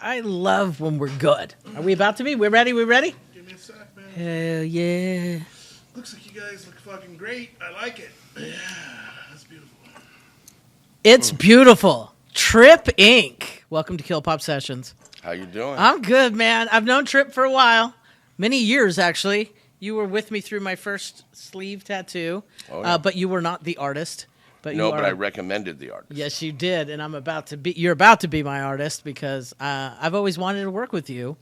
I love when we're good. Are we about to be? We're ready? We ready? Give me a sec, man. Hell yeah. Looks like you guys look fucking great. I like it. Yeah, that's beautiful. It's beautiful. Trip Inc. Welcome to Kilpop Sessions. How you doing? I'm good, man. I've known Trip for a while. Many years, actually. You were with me through my first sleeve tattoo. Oh, yeah. But you were not the artist. But but I recommended the artist. Yes, you did, and you're about to be my artist because I've always wanted to work with you,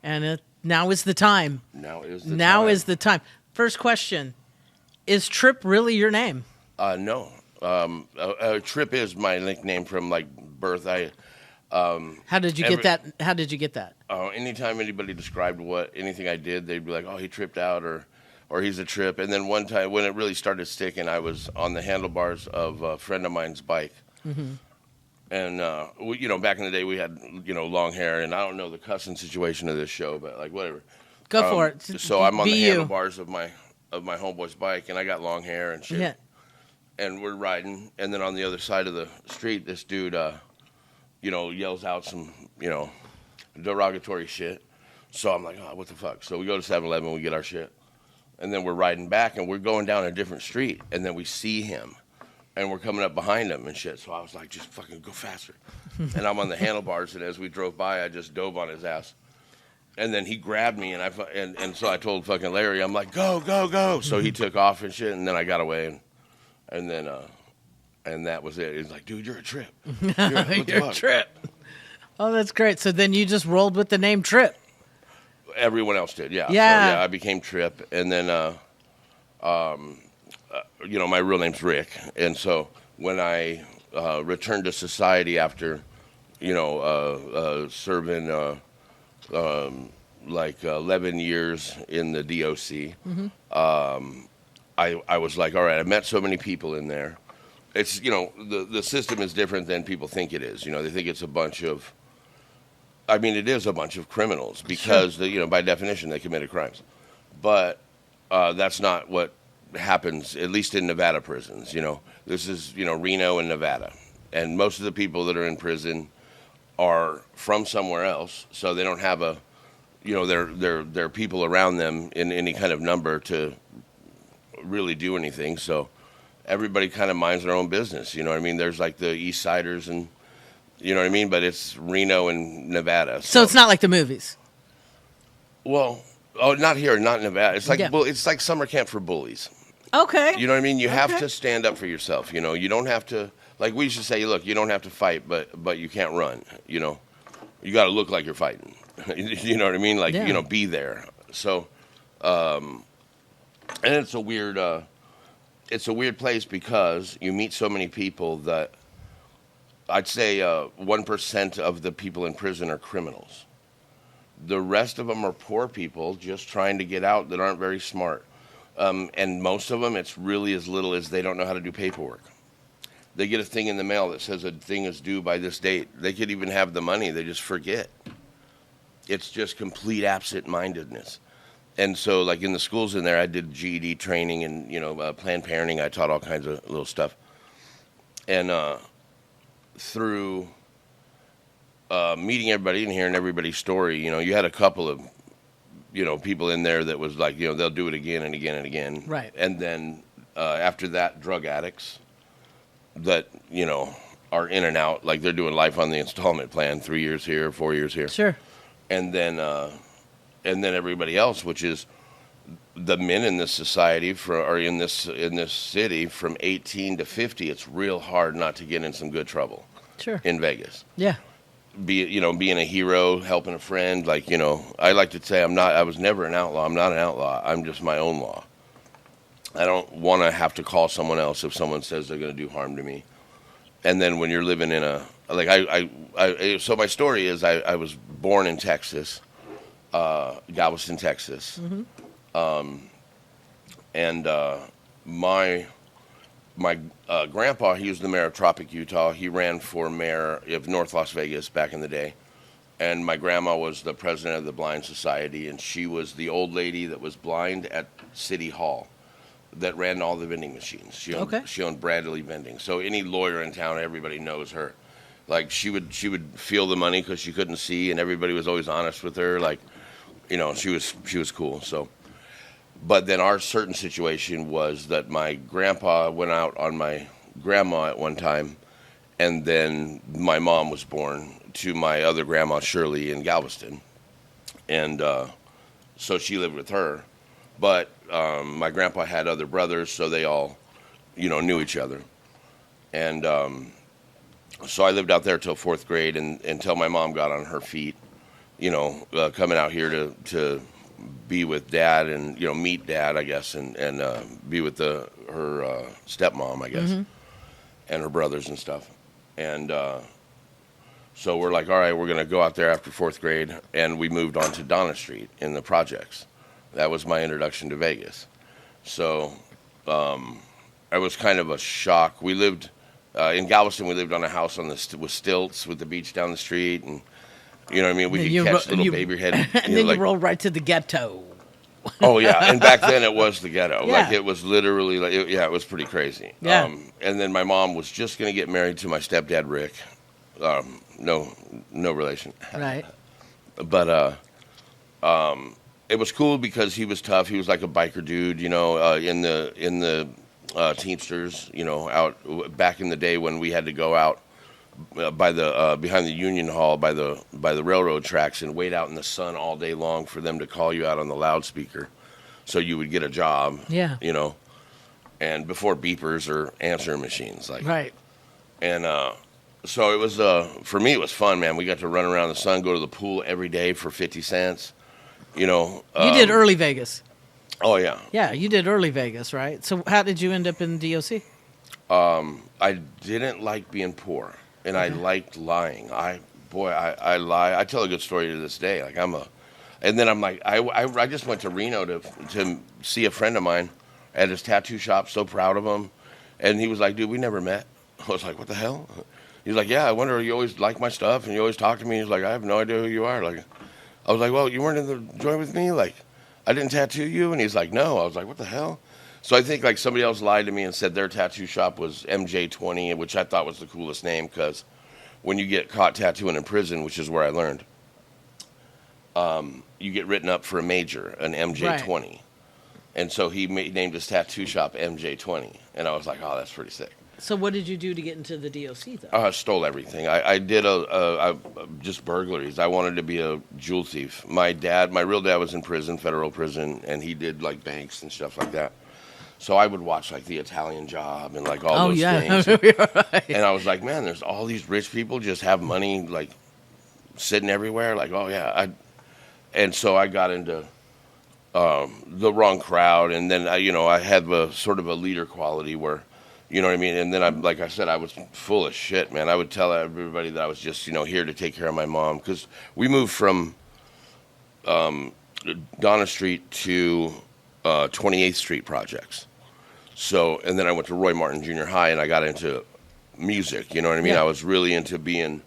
and now is the time. Now is the time. First question: is Trip really your name? No. Trip is my nickname from birth. How did you get that? How did you get that? Anytime anybody described anything I did, they'd be like, "Oh, he tripped out," or he's a trip. And then one time when it really started sticking, I was on the handlebars of a friend of mine's bike. Mm-hmm. And, back in the day we had, long hair, and I don't know the cussing situation of this show, but whatever. Go for it. So I'm on the handlebars of my homeboy's bike, and I got long hair and shit. Yeah. And we're riding, and then on the other side of the street, this dude, yells out some, derogatory shit. So I'm like, oh, what the fuck? So we go to 7-Eleven, we get our shit. And then we're riding back, and we're going down a different street, and then we see him, and we're coming up behind him and shit. So I was like, just fucking go faster. And I'm on the handlebars, and as we drove by, I just dove on his ass. And then he grabbed me, and so I told fucking Larry, I'm like, go, go, go. So he took off and shit, and then I got away, and then that was it. He's like, dude, you're a trip. You're a trip. Oh, that's great. So then you just rolled with the name Trip. Everyone else did, yeah. Yeah. So, I became Trip, and then, my real name's Rick. And so when I returned to society after, serving 11 years in the DOC, mm-hmm. I was like, all right, I met so many people in there. It's, the system is different than people think it is. They think it's a bunch of, it is a bunch of criminals because, sure. By definition, they committed crimes. But that's not what happens, at least in Nevada prisons. This is, Reno and Nevada. And most of the people that are in prison are from somewhere else, so they don't have their people around them in any kind of number to really do anything. So everybody kind of minds their own business. There's the East Siders and, but it's Reno and Nevada. So it's not like the movies. Well, not here, not in Nevada. It's it's like summer camp for bullies. Okay. You know what I mean? You have to stand up for yourself. You don't have to, we used to say, look, you don't have to fight, but you can't run. You got to look like you're fighting. You know what I mean? Be there. So, and it's a weird place because you meet so many people that I'd say 1% of the people in prison are criminals. The rest of them are poor people just trying to get out that aren't very smart. And most of them, it's really as little as they don't know how to do paperwork. They get a thing in the mail that says a thing is due by this date. They could even have the money. They just forget. It's just complete absent-mindedness. And so, in the schools in there, I did GED training and, Planned Parenting. I taught all kinds of little stuff. And through meeting everybody and hearing everybody's story, you had a couple of, people in there that was like, they'll do it again and again and again. Right. And then after that, drug addicts that, are in and out, they're doing life on the installment plan, 3 years here, 4 years here. Sure. And then everybody else, which is the men in this society or in this city from 18 to 50. It's real hard not to get in some good trouble. Sure. In Vegas. Yeah. Being a hero, helping a friend. I like to say I was never an outlaw. I'm not an outlaw. I'm just my own law. I don't want to have to call someone else if someone says they're going to do harm to me. And then when you're living in so my story is I was born in Texas, Galveston, Texas. Mm-hmm. And my grandpa, he was the mayor of Tropic, Utah. He ran for mayor of North Las Vegas back in the day. And my grandma was the president of the Blind Society, and she was the old lady that was blind at City Hall that ran all the vending machines. She owned Bradley Vending. So any lawyer in town, everybody knows her. Like she would feel the money because she couldn't see, and everybody was always honest with her. Like, she was cool. So, but then our certain situation was that my grandpa went out on my grandma at one time, and then my mom was born to my other grandma Shirley in Galveston, and so she lived with her. But my grandpa had other brothers, so they all, knew each other, and so I lived out there till fourth grade, and until my mom got on her feet, coming out here to be with Dad and meet Dad, I guess, and be with her stepmom, I guess, and her brothers and stuff, and so we're like, all right, we're gonna go out there after fourth grade, and we moved on to Donna Street in the projects. That was my introduction to Vegas. So it was kind of a shock. We lived. In Galveston, we lived on a house with stilts with the beach down the street, and you know what I mean. We could catch little baby head, and then you rolled right to the ghetto. Oh yeah, and back then it was the ghetto. Yeah. Like it was literally it was pretty crazy. Yeah. And then my mom was just gonna get married to my stepdad Rick. No relation. Right. But it was cool because he was tough. He was like a biker dude, in the Teamsters, out back in the day when we had to go out by the behind the Union Hall by the railroad tracks and wait out in the sun all day long for them to call you out on the loudspeaker, so you would get a job. Yeah. And before beepers or answering machines, like right. And so it was for me it was fun, man. We got to run around the sun, go to the pool every day for 50 cents. You did early Vegas. Oh yeah. Yeah, you did early Vegas, right? So how did you end up in DOC? I didn't like being poor, and I liked lying. I lie. I tell a good story to this day. Like and then I'm like, I just went to Reno to see a friend of mine at his tattoo shop. So proud of him, and he was like, "Dude, we never met." I was like, "What the hell?" He's like, "Yeah, I wonder. You always like my stuff, and you always talk to me." He's like, "I have no idea who you are." Like, I was like, "Well, you weren't in the joint with me, like." I didn't tattoo you? And he's like, no. I was like, what the hell? So I think like somebody else lied to me and said their tattoo shop was MJ20, which I thought was the coolest name because when you get caught tattooing in prison, which is where I learned, you get written up for a major, an MJ20. Right. And so he named his tattoo shop MJ20. And I was like, oh, that's pretty sick. So what did you do to get into the DOC, though? I stole everything. I did just burglaries. I wanted to be a jewel thief. My real dad was in prison, federal prison, and he did like banks and stuff like that. So I would watch like The Italian Job and like all those things. Right. And I was like, man, there's all these rich people just have money like sitting everywhere. Like, oh yeah. And so I got into the wrong crowd, and then I had a sort of a leader quality where. You know what I mean? And then, like I said, I was full of shit, man. I would tell everybody that I was just, here to take care of my mom. Because we moved from Donna Street to 28th Street projects. So, and then I went to Roy Martin Junior High, and I got into music. You know what I mean? Yeah. I was really into being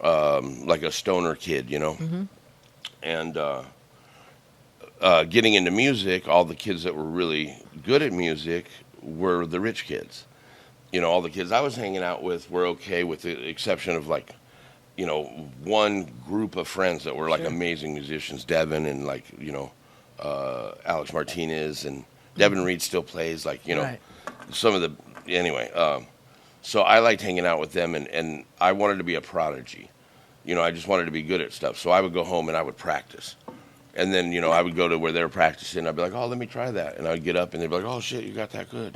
like a stoner kid, Mm-hmm. And getting into music, all the kids that were really good at music were the rich kids. All the kids I was hanging out with were okay, with the exception of like, one group of friends that were like amazing musicians, Devin and like, Alex Martinez, and Devin Reed still plays like, right. Some of the, anyway. So I liked hanging out with them, and I wanted to be a prodigy. I just wanted to be good at stuff. So I would go home and I would practice. And then, I would go to where they were practicing. I'd be like, oh, let me try that. And I'd get up and they'd be like, oh shit, you got that good,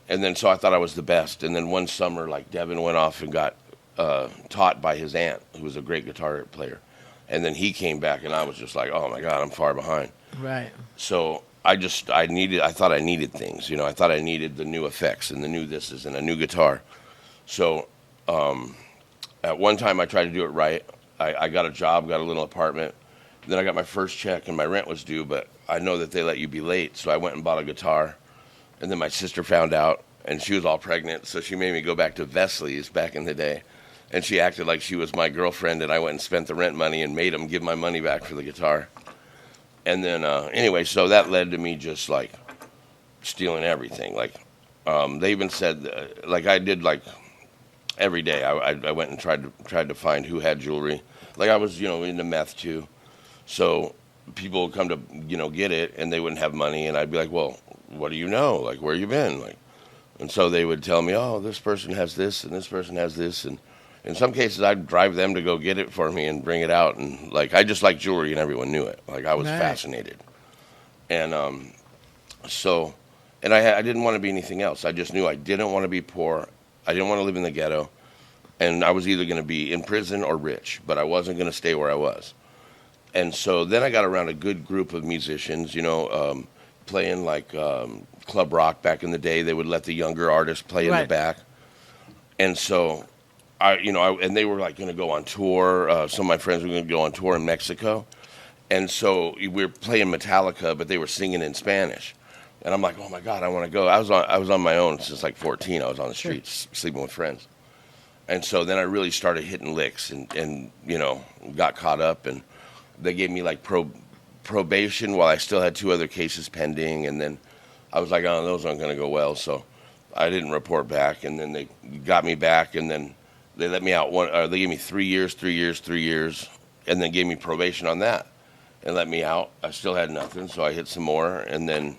And then so I thought I was the best. And then one summer, like Devin went off and got taught by his aunt, who was a great guitar player. And then he came back and I was just like, oh my God, I'm far behind. Right. So I thought I needed things, I thought I needed the new effects and the new thises and a new guitar. So at one time I tried to do it right. I got a job, got a little apartment. Then I got my first check and my rent was due, but I know that they let you be late. So I went and bought a guitar. And then my sister found out, and she was all pregnant, so she made me go back to Vesley's back in the day. And she acted like she was my girlfriend, and I went and spent the rent money and made them give my money back for the guitar. And then, anyway, so that led to me just, like, stealing everything. Like, they even said, like, I did, like, every day. I went and tried to find who had jewelry. Like I was, into meth too. So people would come to, get it, and they wouldn't have money, and I'd be like, well, what do you know? Like, where you been? Like, and so they would tell me, oh, this person has this, and this person has this, and in some cases I'd drive them to go get it for me and bring it out, and like I just liked jewelry, and everyone knew it. Like I was fascinated, and so, and I didn't want to be anything else. I just knew I didn't want to be poor. I didn't want to live in the ghetto, and I was either going to be in prison or rich, but I wasn't going to stay where I was. And so then I got around a good group of musicians, playing like club rock back in the day. They would let the younger artists play in the back. And so and they were like going to go on tour. Some of my friends were going to go on tour in Mexico. And so we were playing Metallica, but they were singing in Spanish. And I'm like, oh my God, I want to go. I was on my own since like 14. I was on the streets sleeping with friends. And so then I really started hitting licks and got caught up, and they gave me like probation while I still had 2 other cases pending, and then I was like, oh, those aren't going to go well, so I didn't report back, and then they got me back, and then they let me out they gave me 3 years, and then gave me probation on that, and let me out. I still had nothing, so I hit some more, and then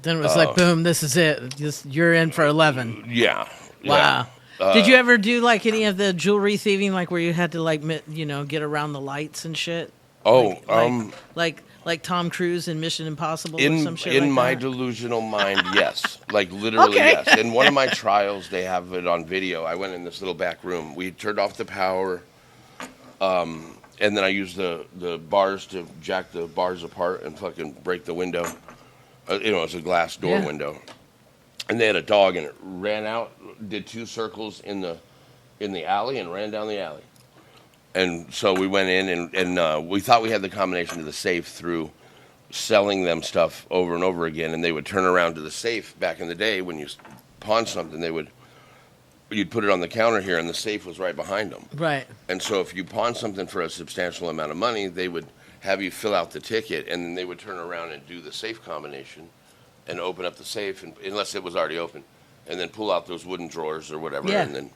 it was like, boom, this is it. You're in for 11. Yeah. Wow. Did you ever do like any of the jewelry thieving, like where you had to like get around the lights and shit? Oh, like Tom Cruise in Mission Impossible or some shit in like my that? delusional mind, yes, like literally yes. In one of my trials, they have it on video. I went in this little back room. We turned off the power, and then I used the bars to jack the bars apart and fucking break the window. It's a glass door window. And they had a dog, and it ran out, did 2 circles in the alley, and ran down the alley. And so we went in, and we thought we had the combination to the safe through selling them stuff over and over again. And they would turn around to the safe. Back in the day, when you pawned something, you'd put it on the counter here, and the safe was right behind them. Right. And so if you pawned something for a substantial amount of money, they would have you fill out the ticket, and then they would turn around and do the safe combination and open up the safe, unless it was already open, and then pull out those wooden drawers or whatever. Yeah. And then,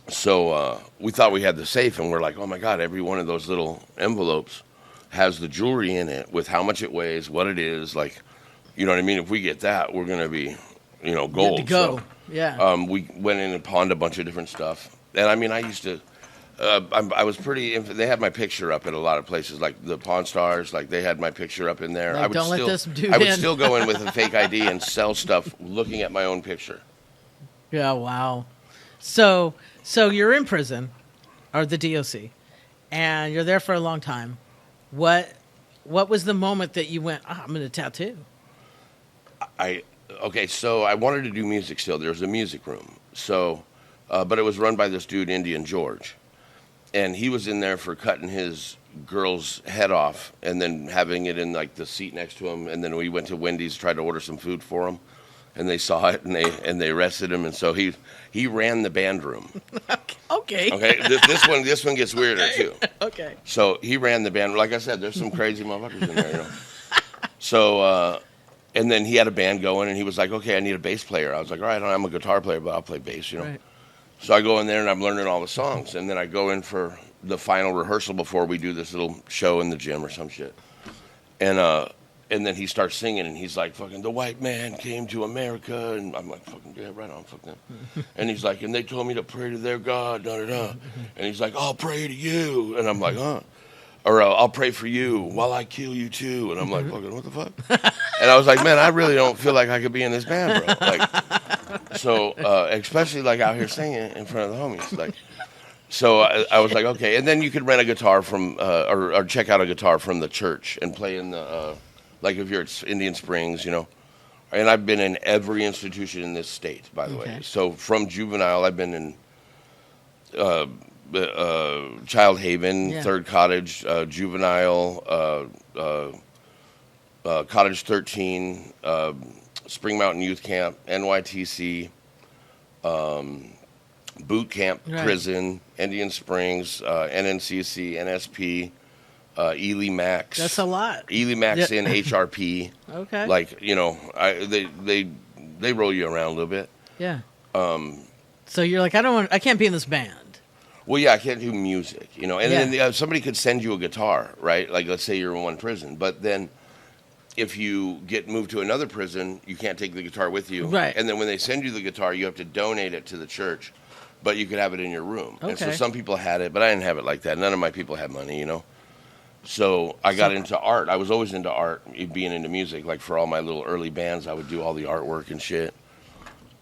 so we thought we had the safe, and we're like, oh my God, every one of those little envelopes has the jewelry in it with how much it weighs, what it is. Like, you know what I mean? If we get that, we're going to be, gold. Good to go. So, yeah. We went in and pawned a bunch of different stuff. And I mean, I used to, I was pretty. They had my picture up at a lot of places, like the Pawn Stars. Like they had my picture up in there. Like, don't let this dude I would still go in with a fake ID and sell stuff, looking at my own picture. Yeah, wow. So you're in prison, or the DOC, and you're there for a long time. What was the moment that you went, I'm going to tattoo? So I wanted to do music still. There was a music room, but it was run by this dude, Indian George. And he was in there for cutting his girl's head off and then having it in like the seat next to him. And then we went to Wendy's, tried to order some food for him, and they saw it and they arrested him. And so he ran the band room. Okay. Okay. This one gets weirder too. Okay. So he ran the band. Like I said, there's some crazy motherfuckers in there. So and then he had a band going, and he was like, okay, I need a bass player. I was like, all right, I'm a guitar player, but I'll play bass. Right. So I go in there, and I'm learning all the songs. And then I go in for the final rehearsal before we do this little show in the gym or some shit. And then he starts singing, and he's like, fucking, the white man came to America. And I'm like, fucking, yeah, right on, fuck them. And he's like, and they told me to pray to their God, da-da-da. And he's like, I'll pray to you. And I'm like, huh? Or I'll pray for you while I kill you, too. And I'm like, fucking, what the fuck? And I was like, man, I really don't feel like I could be in this band, bro. Like, so, especially like out here singing in front of the homies. Like, so I was like, okay. And then you could rent a guitar from, or check out a guitar from the church and play in the, like if you're at Indian Springs, And I've been in every institution in this state, by the way. So from juvenile, I've been in Child Haven, Third Cottage, Juvenile, Cottage 13, Spring Mountain Youth Camp, NYTC, Boot Camp, Prison, Indian Springs, NNCC, NSP, Ely Max. That's a lot. Ely Max in HRP. Okay. Like, they roll you around a little bit. Yeah. So you're like, I can't be in this band. Well, yeah, I can't do music, you know. And Yeah. then somebody could send you a guitar, right? Like, let's say you're in one prison, but then if you get moved to another prison, you can't take the guitar with you. Right. And then when they send you the guitar, you have to donate it to the church, but you could have it in your room. And so Okay. some people had it, but I didn't have it like that. None of my people had money, you know. So I got into art. I was always into art, being into music. Like for all my little early bands, I would do all the artwork and shit.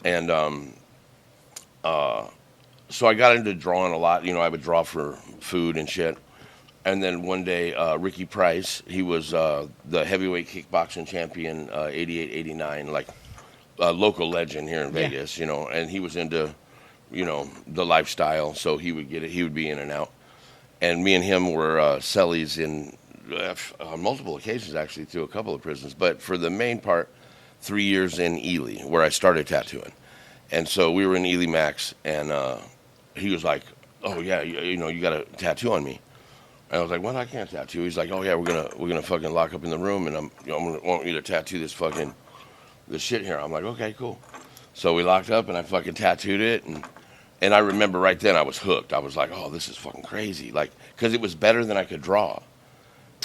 And so I got into drawing a lot. You know, I would draw for food and shit. And then one day, Ricky Price, he was the heavyweight kickboxing champion, 88, 89, like a local legend here in Vegas, you know. And he was into, you know, the lifestyle, so he would get it. He would be in and out. And me and him were cellies in on multiple occasions, actually, through a couple of prisons. But for the main part, 3 years in Ely, where I started tattooing. And so we were in Ely Max, and he was like, "Oh yeah, you know, you got a tattoo on me." And I was like, "Well, I can't tattoo." He's like, "Oh yeah, we're gonna fucking lock up in the room, and I'm gonna want you to tattoo this shit here." I'm like, "Okay, cool." So we locked up, and I fucking tattooed it, and I remember right then I was hooked. I was like, "Oh, this is fucking crazy!" Like, because it was better than I could draw.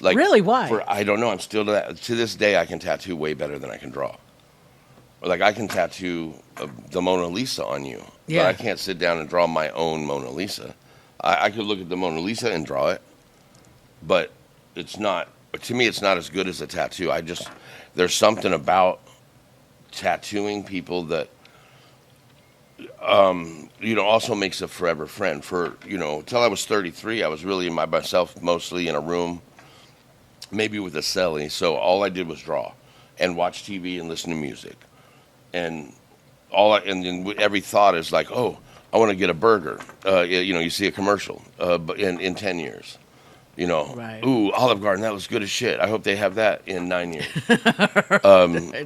Like, Really? Why? I don't know. I'm still to this day I can tattoo way better than I can draw. Like I can tattoo the Mona Lisa on you, Yeah. but I can't sit down and draw my own Mona Lisa. I could look at the Mona Lisa and draw it, but it's not. To me, it's not as good as a tattoo. There's something about tattooing people that you know, also makes a forever friend. For, you know, till I was 33, I was really by myself, mostly in a room, maybe with a celly. So all I did was draw and watch TV and listen to music. And and then every thought is like, oh, I want to get a burger. You know, you see a commercial, but in 10 years. You know, Right. Ooh, Olive Garden, that looks good as shit. I hope they have that in 9 years.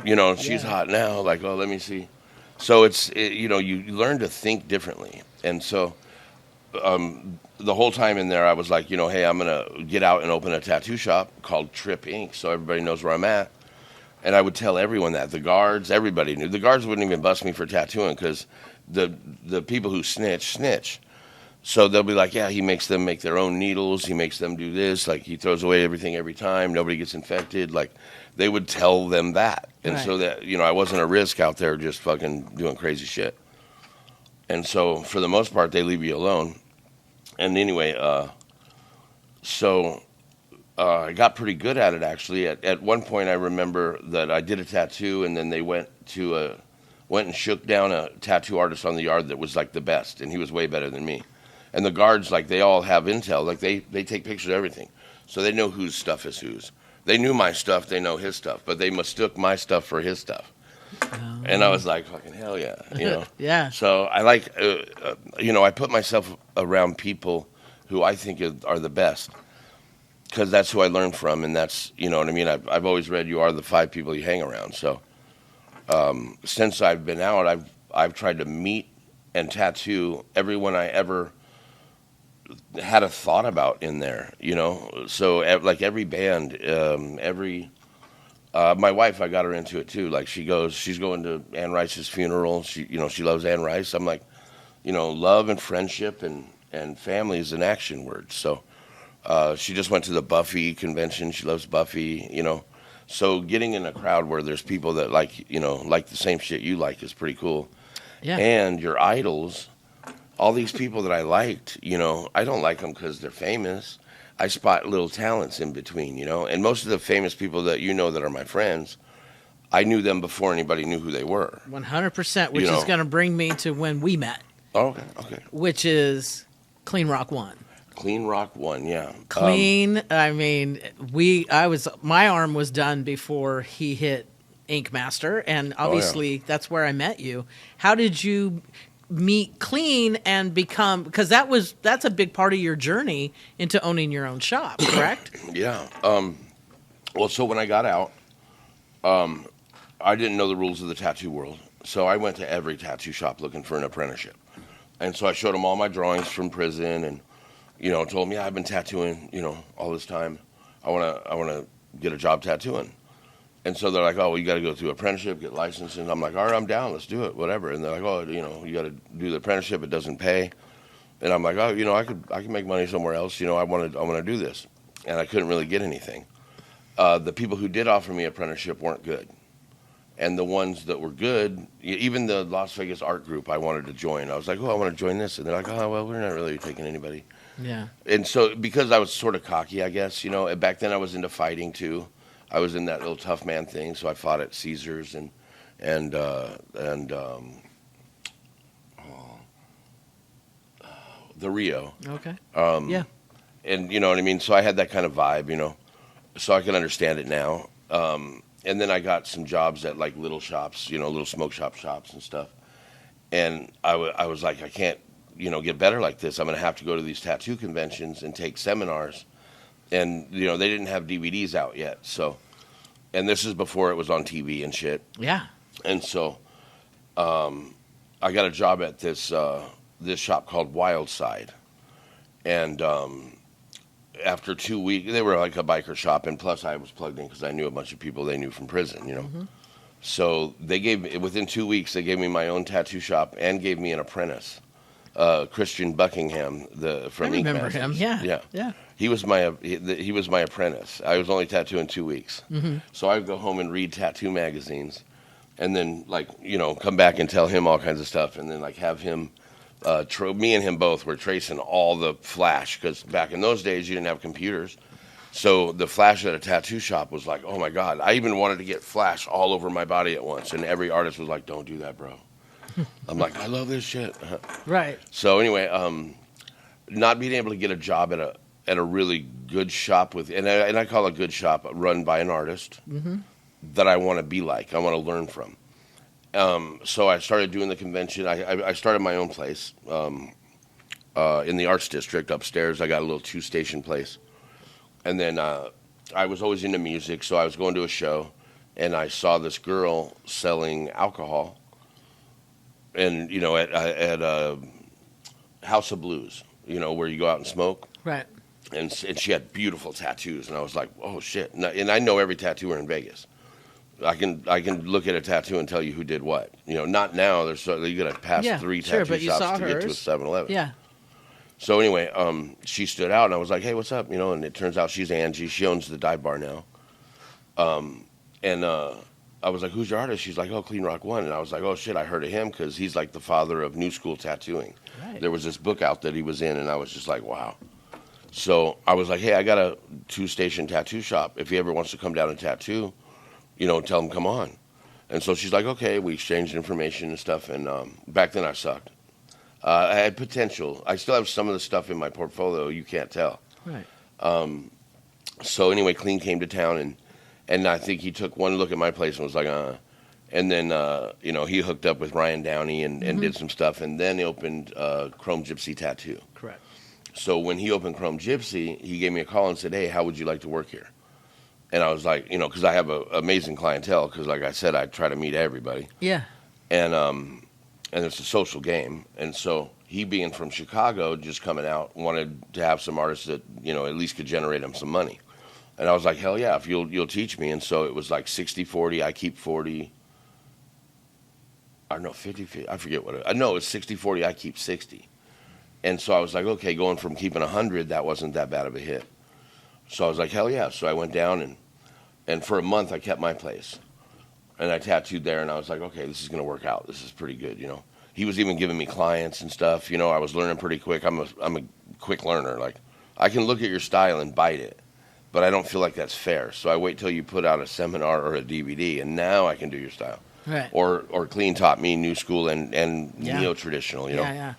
You know, she's hot now. Like, oh, let me see. So you know, you learn to think differently. And so the whole time in there, I was like, you know, hey, I'm going to get out and open a tattoo shop called Trip Inc. so everybody knows where I'm at. And I would tell everyone that. The guards, everybody knew. The guards wouldn't even bust me for tattooing because the people who snitch. So they'll be like, yeah, he makes them make their own needles. He makes them do this. Like, he throws away everything every time. Nobody gets infected. Like, they would tell them that. And so that, you know, I wasn't a risk out there just fucking doing crazy shit. And so for the most part, they leave you alone. And anyway, I got pretty good at it, actually. At one point, I remember that I did a tattoo, and then they went and shook down a tattoo artist on the yard that was, like, the best, and he was way better than me. And the guards, like, they all have intel. Like, they take pictures of everything. So they know whose stuff is whose. They knew my stuff. They know his stuff. But they mistook my stuff for his stuff. Oh. And I was like, fucking hell yeah, you know? Yeah. So I like, you know, I put myself around people who I think are the best. Because that's who I learn from. And that's, you know what I mean? I've always read you are the 5 people you hang around. So since I've been out, I've tried to meet and tattoo everyone I ever had a thought about in there, you know. So like every band, my wife, I got her into it too. Like she's going to Anne Rice's funeral. She loves Anne Rice. I'm like, you know, love and friendship and family is an action word. So she just went to the Buffy convention. She loves Buffy, you know. So getting in a crowd where there's people that like the same shit you like is pretty cool. Yeah. And your idols, all these people that I liked, you know, I don't like them because they're famous. I spot little talents in between, you know. And most of the famous people that you know that are my friends, I knew them before anybody knew who they were. 100%, which You know. is going to bring me to when we met, Oh, okay. which is Clean Rock 1. Clean Rock 1, yeah. Clean, I mean, my arm was done before he hit Ink Master, and obviously that's where I met you. How did you meet Clean and become, because that's a big part of your journey into owning your own shop, correct? Yeah. Well, so when I got out, I didn't know the rules of the tattoo world. So I went to every tattoo shop looking for an apprenticeship. And so I showed them all my drawings from prison and, you know, told them, yeah, I've been tattooing, you know, all this time. I want to get a job tattooing. And so they're like, oh, well, you got to go through apprenticeship, get licensed. And I'm like, all right, I'm down. Let's do it, whatever. And they're like, oh, you got to do the apprenticeship. It doesn't pay. And I'm like, oh, I could make money somewhere else. I want to do this. And I couldn't really get anything. The people who did offer me apprenticeship weren't good. And the ones that were good, even the Las Vegas art group I wanted to join. I was like, oh, I want to join this. And they're like, oh, well, we're not really taking anybody. Yeah. And so because I was sort of cocky, I guess, and back then I was into fighting too. I was in that little tough man thing, so I fought at Caesars and the Rio. Okay. Yeah. And you know what I mean? So I had that kind of vibe, so I can understand it now. And then I got some jobs at like little shops, little smoke shops and stuff. And I was like, I can't, get better like this. I'm going to have to go to these tattoo conventions and take seminars. And, they didn't have DVDs out yet. So, and this is before it was on TV and shit. Yeah. And so I got a job at this shop called Wildside. And after 2 weeks, they were like a biker shop. And plus I was plugged in because I knew a bunch of people they knew from prison, Mm-hmm. So within 2 weeks, they gave me my own tattoo shop and gave me an apprentice. Christian Buckingham, from Ink remember Masters. him. Yeah. He was my apprentice. I was only tattooing 2 weeks, so I'd go home and read tattoo magazines, and then come back and tell him all kinds of stuff, and then have him. Me and him both were tracing all the flash because back in those days you didn't have computers, so the flash at a tattoo shop was like, oh my god! I even wanted to get flash all over my body at once, and every artist was like, don't do that, bro. I'm like, I love this shit. Right. So anyway, not being able to get a job at a really good shop and I call a good shop run by an artist that I want to be like, I want to learn from. So I started doing the convention. I started my own place in the Arts District upstairs. I got a little 2-station place, and then I was always into music, so I was going to a show, and I saw this girl selling alcohol. And at a House of Blues, where you go out and smoke, right? And she had beautiful tattoos, and I was like, oh shit! And I know every tattooer in Vegas. I can look at a tattoo and tell you who did what. Not now. You got to pass 3 tattoo shops to get to a 7-Eleven. Yeah. So anyway, she stood out, and I was like, hey, what's up? And it turns out she's Angie. She owns the dive bar now. I was like, who's your artist? She's like, oh, Clean Rock One. And I was like, oh, shit, I heard of him because he's like the father of new school tattooing. Right. There was this book out that he was in, and I was just like, wow. So I was like, hey, I got a 2-station tattoo shop. If he ever wants to come down and tattoo, tell him come on. And so she's like, okay. We exchanged information and stuff, and back then I sucked. I had potential. I still have some of the stuff in my portfolio you can't tell. Right. So anyway, Clean came to town, and I think he took one look at my place and was like, And then, he hooked up with Ryan Downey and did some stuff. And then he opened Chrome Gypsy Tattoo. Correct. So when he opened Chrome Gypsy, he gave me a call and said, hey, how would you like to work here? And I was like, because I have an amazing clientele. Because like I said, I try to meet everybody. Yeah. And it's a social game. And so he being from Chicago, just coming out, wanted to have some artists that, at least could generate him some money. And I was like, hell yeah, if you'll teach me. And so it was like 60-40, I keep 40. I don't know, 50, I forget what it was 60-40, I keep 60. And so I was like, okay, going from keeping 100, that wasn't that bad of a hit. So I was like, hell yeah. So I went down, and for a month I kept my place. And I tattooed there, and I was like, okay, this is going to work out. This is pretty good, He was even giving me clients and stuff. I was learning pretty quick. I'm a quick learner. Like, I can look at your style and bite it. But I don't feel like that's fair. So I wait till you put out a seminar or a DVD, and now I can do your style. Right. Or Clean taught me new school and neo-traditional, Yeah.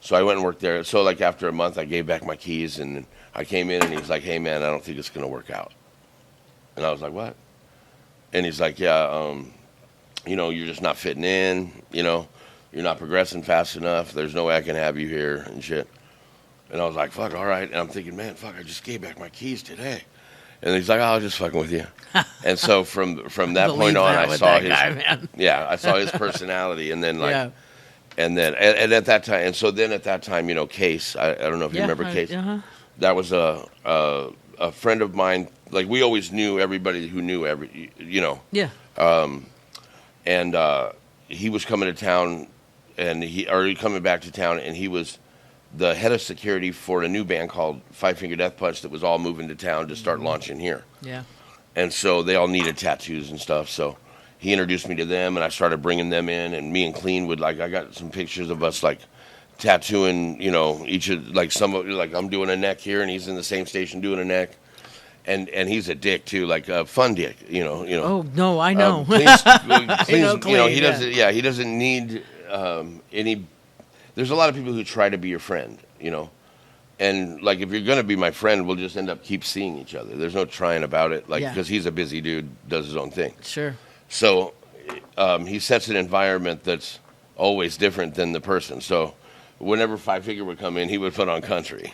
So I went and worked there. So like after a month, I gave back my keys, and I came in, and he's like, hey, man, I don't think it's going to work out. And I was like, what? And he's like, yeah, you're just not fitting in, you're not progressing fast enough. There's no way I can have you here and shit. And I was like, fuck, all right. And I'm thinking, man, fuck, I just gave back my keys today. And he's like, oh, I was just fucking with you. And so from that point on, I saw his I saw his personality. And then and at that time, and so then at that time, Case, I don't know if you remember Case. Uh-huh. That was a a friend of mine, like we always knew everybody who knew Yeah. and he was coming to town, and he coming back to town, and he was the head of security for a new band called Five Finger Death Punch that was all moving to town to start launching here. Yeah. And so they all needed tattoos and stuff. So he introduced me to them, and I started bringing them in. And me and Clean would I got some pictures of us tattooing, each of I'm doing a neck here, and he's in the same station doing a neck. And he's a dick too, a fun dick, Oh no, I know. Clean's, Clean, he doesn't. Yeah, he doesn't need any. There's a lot of people who try to be your friend, and if you're gonna be my friend, we'll just end up keep seeing each other. There's no trying about it, because he's a busy dude, does his own thing. Sure. So he sets an environment that's always different than the person. So whenever Five Finger would come in, he would put on country.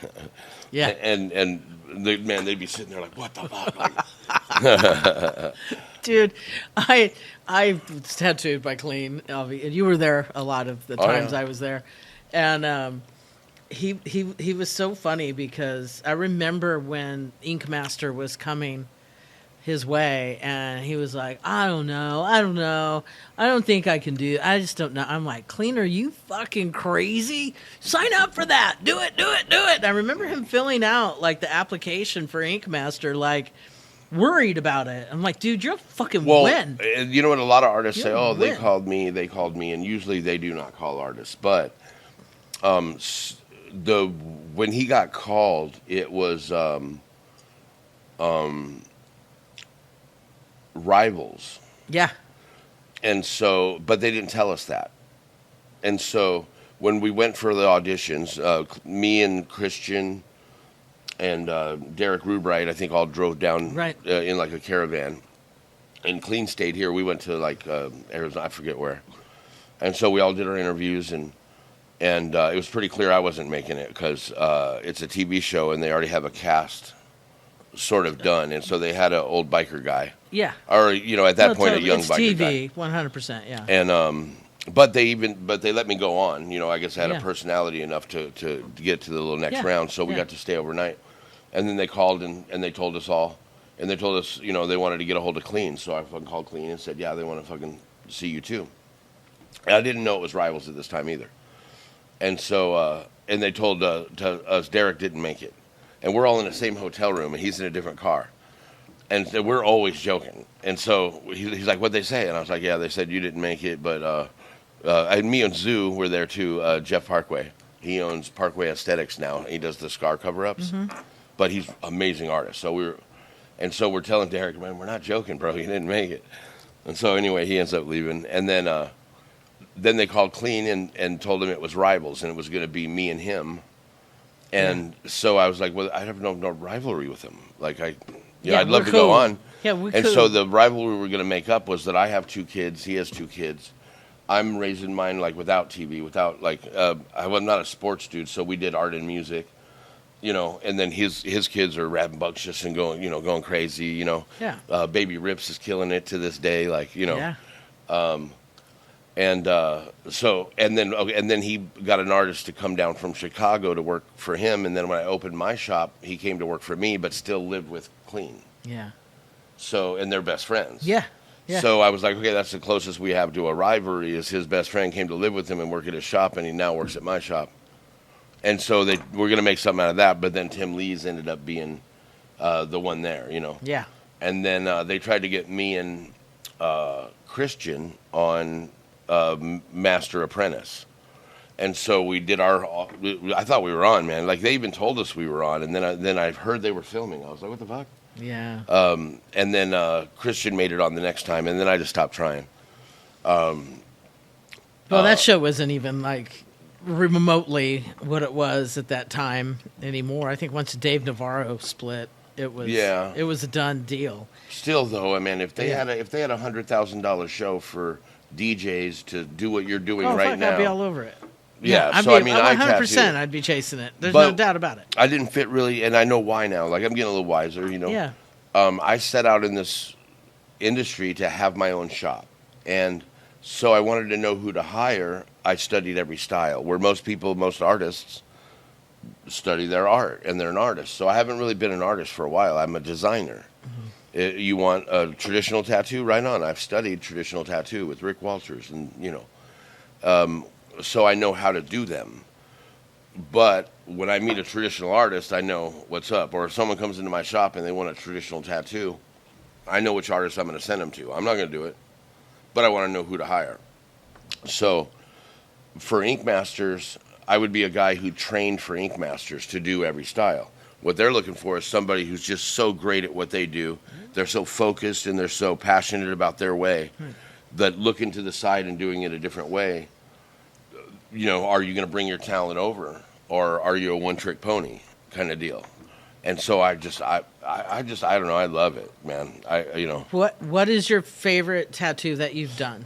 Yeah. And they'd be sitting there like, what the fuck? Dude, I was tattooed by Clean, and you were there a lot of the times I was there, and he was so funny because I remember when Ink Master was coming his way, and he was like, I don't know, I don't think I can do it. I just don't know. I'm like, Clean, are you fucking crazy? Sign up for that. Do it. And I remember him filling out the application for Ink Master, worried about it. I'm like, dude, you're a fucking win. You know what a lot of artists say? You're a They win. called me, and usually they do not call artists. But when he got called, it was Rivals. Yeah. And so, but they didn't tell us that. And so when we went for the auditions, me and Christian and Derek Rubright, I think, all drove down in a caravan. And Clean stayed here. We went to Arizona, I forget where. And so we all did our interviews, and it was pretty clear I wasn't making it because it's a TV show and they already have a cast sort of done. And so they had an old biker guy. Yeah. Or, at that point, a young it's biker TV, guy. 100%, yeah. And but they let me go on. I guess I had a personality enough to get to the little next round. So we got to stay overnight. And then they called and they told us all. And they told us, they wanted to get a hold of Clean. So I fucking called Clean and said, yeah, they want to fucking see you too. And I didn't know it was Rivals at this time either. And so, and they told us Derek didn't make it. And we're all in the same hotel room, and he's in a different car. And so we're always joking. And so he's like, what'd they say? And I was like, yeah, they said you didn't make it. But me and Zoo were there too, Jeff Parkway. He owns Parkway Aesthetics now. He does the scar cover-ups. Mm-hmm. But he's an amazing artist. So we're telling Derek, man, we're not joking, bro. You didn't make it. And so anyway, he ends up leaving. And then they called Clean and told him it was Rivals, and it was going to be me and him. And so I was like, well, I have no rivalry with him. I'd love to go on. Yeah, we could. And so the rivalry we were going to make up was that I have 2 kids, he has 2 kids. I'm raising mine without TV, I'm not a sports dude, so we did art and music, and then his kids are rapping buckshit and going crazy, Yeah. Baby Rips is killing it to this day, Yeah. And then he got an artist to come down from Chicago to work for him. And then when I opened my shop, he came to work for me, but still lived with Clean. Yeah. So, and they're best friends. Yeah. Yeah. So I was like, okay, that's the closest we have to a rivalry is his best friend came to live with him and work at his shop, and he now works at my shop. And so we're going to make something out of that. But then Tim Lees ended up being the one there, Yeah. And then they tried to get me and Christian on Master Apprentice, and so we did I thought we were on, man. They even told us we were on, and then I heard they were filming. I was like, what the fuck? Yeah. And then Christian made it on the next time, and then I just stopped trying. Well, that show wasn't even remotely what it was at that time anymore. I think once Dave Navarro split, it was a done deal. Still, though, I mean, if they had a $100,000 show for DJs to do what you're doing right now, I'd be all over it. Yeah, I'd so be, I 100%. I'd be chasing it. There's no doubt about it. I didn't fit really, and I know why now. I'm getting a little wiser, Yeah. I set out in this industry to have my own shop, and so I wanted to know who to hire. I studied every style. Where most artists, study their art, and they're an artist. So I haven't really been an artist for a while. I'm a designer. You want a traditional tattoo? Right on. I've studied traditional tattoo with Rick Walters, and so I know how to do them. But when I meet a traditional artist, I know what's up. Or if someone comes into my shop and they want a traditional tattoo, I know which artist I'm going to send them to. I'm not going to do it, but I want to know who to hire. So for Ink Masters, I would be a guy who trained for Ink Masters to do every style. What they're looking for is somebody who's just so great at what they do. They're so focused and they're so passionate about their way that looking to the side and doing it a different way, are you going to bring your talent over, or are you a one-trick pony kind of deal? And so I don't know. I love it, man. What is your favorite tattoo that you've done?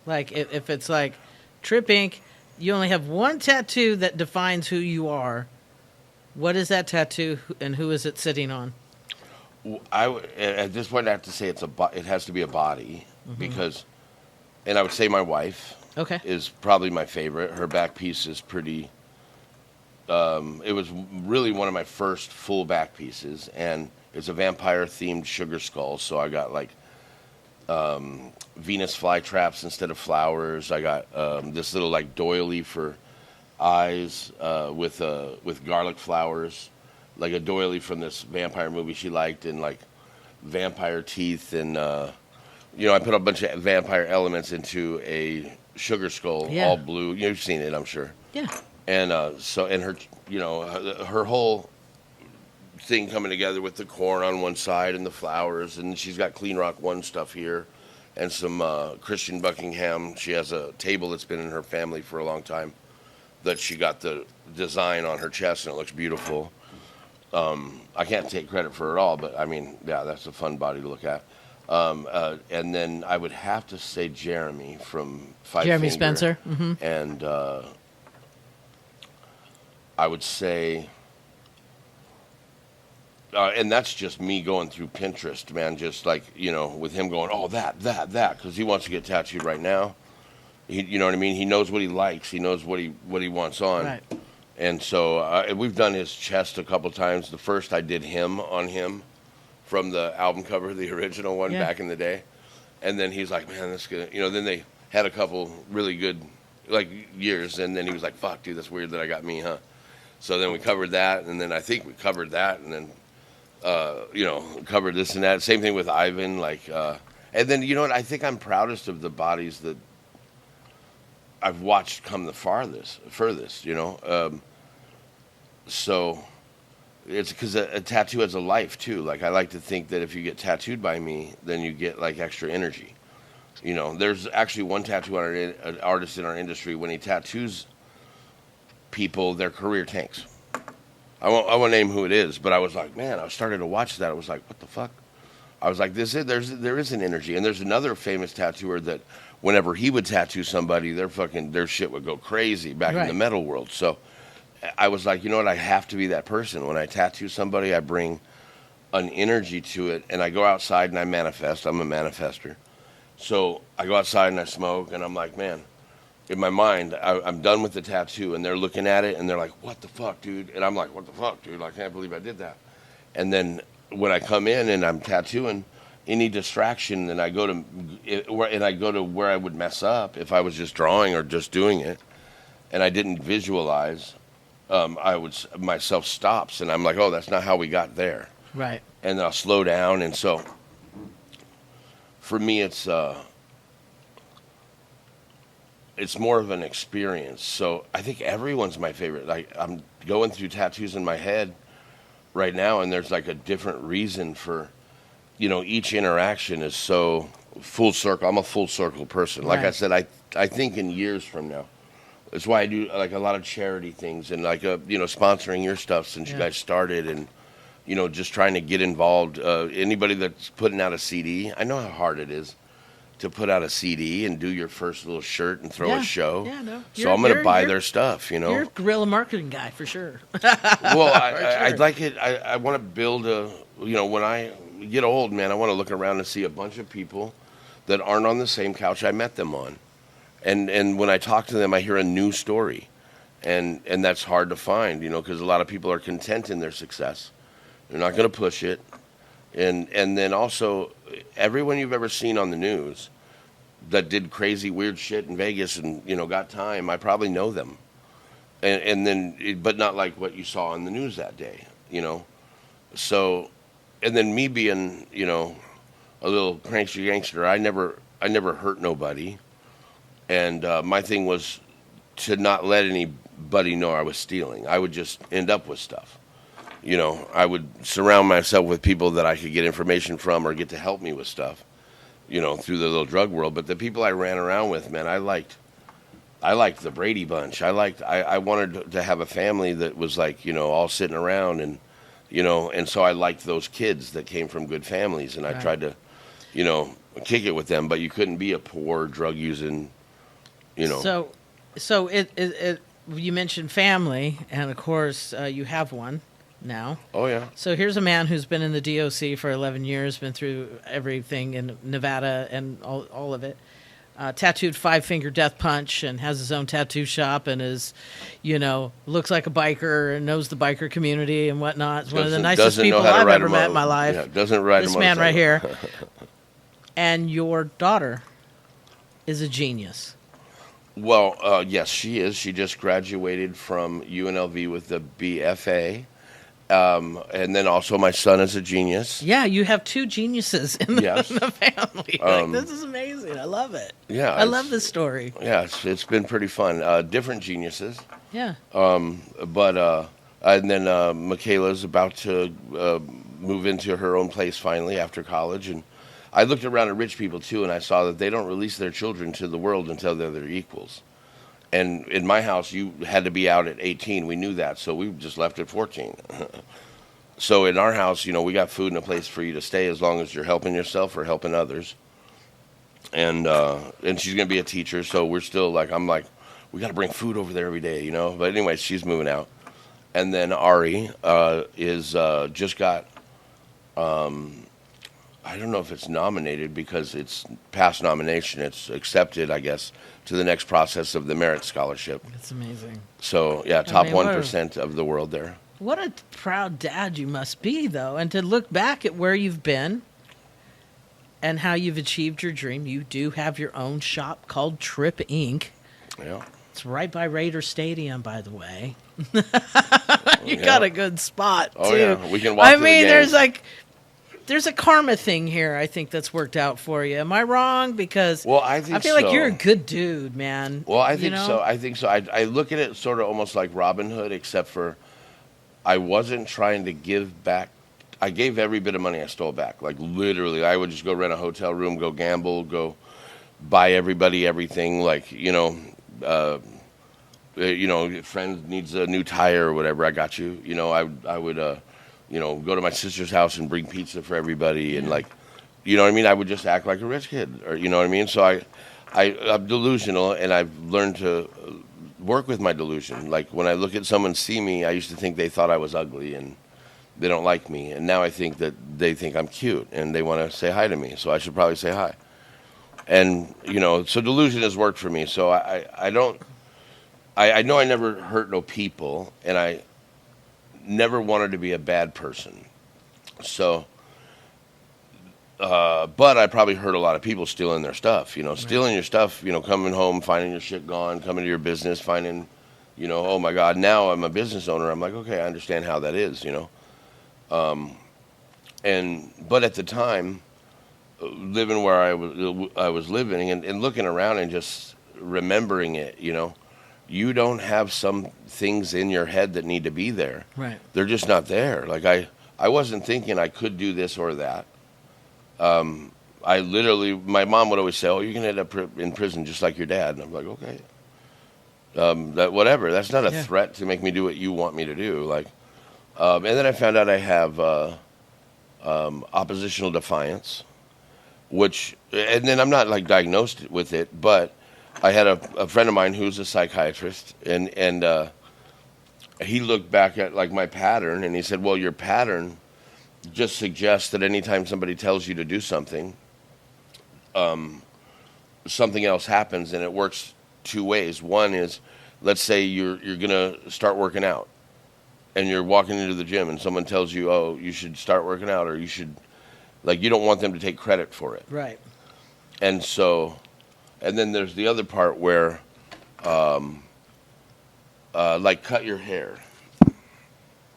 Like if it's like Trip Ink, you only have one tattoo that defines who you are. What is that tattoo, and who is it sitting on? At this point, I have to say it has to be a body, because, and I would say my wife. Okay. Is probably my favorite. Her back piece is pretty. It was really one of my first full back pieces, and it's a vampire-themed sugar skull. So I got like Venus flytraps instead of flowers. I got this little like doily for eyes with garlic flowers, like a doily from this vampire movie she liked, and like vampire teeth, and I put a bunch of vampire elements into a sugar skull, all blue. You've seen it, I'm sure. Yeah. And her whole thing coming together with the corn on one side and the flowers, and she's got Clean Rock One stuff here, and some Christian Buckingham. She has a table that's been in her family for a long time that she got the design on her chest, and it looks beautiful. I can't take credit for it all, but I mean, yeah, that's a fun body to look at. And then I would have to say Jeremy from Five Jeremy Finger. Spencer. Mm-hmm. And I would say, and that's just me going through Pinterest, man, just like, with him going, oh, that, because he wants to get tattooed right now. You know what I mean? He knows what he likes. He knows what he wants on. Right. And so we've done his chest a couple times. The first I did him on him from the album cover, the original one back in the day. And then he's like, man, that's good. Then they had a couple really good, like, years. And then he was like, fuck, dude, that's weird that I got me, huh? So then we covered that. And then I think we covered that. And then, covered this and that. Same thing with Ivan. Like, and then, you know what? I think I'm proudest of the bodies that I've watched come the furthest, so it's because a tattoo has a life too. Like, I like to think that if you get tattooed by me, then you get like extra energy. There's actually one tattoo artist in our industry, when he tattoos people, their career tanks. I won't name who it is, but I was like, man, I started to watch that. I was like, what the fuck? I was like, there is an energy. And there's another famous tattooer that whenever he would tattoo somebody, their shit would go crazy back in the metal world. So I was like, you know what? I have to be that person. When I tattoo somebody, I bring an energy to it, and I go outside and I manifest. I'm a manifester. So I go outside and I smoke, and I'm like, man, in my mind, I'm done with the tattoo, and they're looking at it, and they're like, what the fuck, dude? And I'm like, what the fuck, dude? I can't believe I did that. And then when I come in and I'm tattooing, any distraction, and I go to where I would mess up if I was just drawing or just doing it, and I didn't visualize, myself stops, and I'm like, oh, that's not how we got there. Right. And then I'll slow down, and so for me, it's more of an experience. So I think everyone's my favorite. Like, I'm going through tattoos in my head right now, and there's like a different reason for, each interaction is so full circle. I'm a full circle person. Like I said, I think in years from now. That's why I do like a lot of charity things, and like sponsoring your stuff since you guys started, and just trying to get involved. Anybody that's putting out a CD, I know how hard it is to put out a CD and do your first little shirt and throw a show. Yeah, no. So I'm going to buy their stuff, You're a guerrilla marketing guy for sure. Well, I'd like it. I want to build when I get old, man, I want to look around and see a bunch of people that aren't on the same couch I met them on. And when I talk to them, I hear a new story. and that's hard to find, because a lot of people are content in their success. They're not going to push it, and then also everyone you've ever seen on the news that did crazy weird shit in Vegas and got time, I probably know them, and then but not like what you saw on the news that day, So, and then me being a little prankster gangster, I never hurt nobody, and my thing was to not let anybody know I was stealing. I would just end up with stuff. I would surround myself with people that I could get information from or get to help me with stuff, through the little drug world. But the people I ran around with, man, I liked the Brady Bunch. I wanted to have a family that was like, all sitting around and, and so I liked those kids that came from good families, and I tried to, kick it with them. But you couldn't be a poor drug using, So it you mentioned family, and of course you have one now. Oh yeah. So here's a man who's been in the DOC for 11 years, been through everything in Nevada and all of it. Tattooed 5-finger death punch and has his own tattoo shop and is, looks like a biker and knows the biker community and whatnot. It's one of the nicest people I've ever met in my life. Yeah, doesn't ride this man right here. And your daughter is a genius. Well, yes, she is. She just graduated from UNLV with the BFA. And then also my son is a genius. Yeah, you have two geniuses in the family. This is amazing. I love it. Yeah. I love this story. Yeah, it's been pretty fun. Different geniuses. Yeah. But and then Michaela's about to move into her own place finally after college. And I looked around at rich people too, and I saw that they don't release their children to the world until they're their equals. And in my house, you had to be out at 18. We knew that, so we just left at 14. So in our house, we got food and a place for you to stay as long as you're helping yourself or helping others. And she's going to be a teacher, so we're still I'm like, we got to bring food over there every day, But anyway, she's moving out. And then Ari is just got, I don't know if it's nominated because it's past nomination. It's accepted, I guess, to the next process of the merit scholarship. That's amazing. So, yeah, top 1% of the world there. What a proud dad you must be, though. And to look back at where you've been and how you've achieved your dream. You do have your own shop called Trip Inc. Yeah. It's right by Raider Stadium, by the way. You got a good spot, too. Oh, yeah. We can walk to the game. There's a karma thing here, I think, that's worked out for you. Am I wrong? Because I feel like you're a good dude, man. Well, I think so. I look at it sort of almost like Robin Hood, except for I wasn't trying to give back. I gave every bit of money I stole back. Like, literally, I would just go rent a hotel room, go gamble, go buy everybody everything. Like, friend needs a new tire or whatever, I got you. I would go to my sister's house and bring pizza for everybody, and I would just act like a rich kid, or you know what I mean. So I'm delusional, and I've learned to work with my delusion. Like when I look at someone see me, I used to think they thought I was ugly and they don't like me, and now I think that they think I'm cute and they want to say hi to me. So I should probably say hi. And so delusion has worked for me. So I know I never hurt no people, and I never wanted to be a bad person. So, but I probably hurt a lot of people stealing their stuff, stealing your stuff, coming home, finding your shit gone, coming to your business, finding, oh my God, now I'm a business owner. I'm like, okay, I understand how that is, but at the time, living where I was living and looking around and just remembering it, you don't have some things in your head that need to be there. Right. They're just not there. Like I wasn't thinking I could do this or that. I literally, my mom would always say, "Oh, you're gonna end up in prison just like your dad." And I'm like, okay, whatever. That's not a threat to make me do what you want me to do. Like, and then I found out I have oppositional defiance, and then I'm not like diagnosed with it, but I had a friend of mine who's a psychiatrist, and he looked back at like my pattern, and he said, "Well, your pattern just suggests that anytime somebody tells you to do something, something else happens, and it works two ways. One is let's say you're gonna start working out, and you're walking into the gym, and someone tells you, "Oh, you should start working out," or you should, like, you don't want them to take credit for it. Right. And so, and then there's the other part where, like, cut your hair.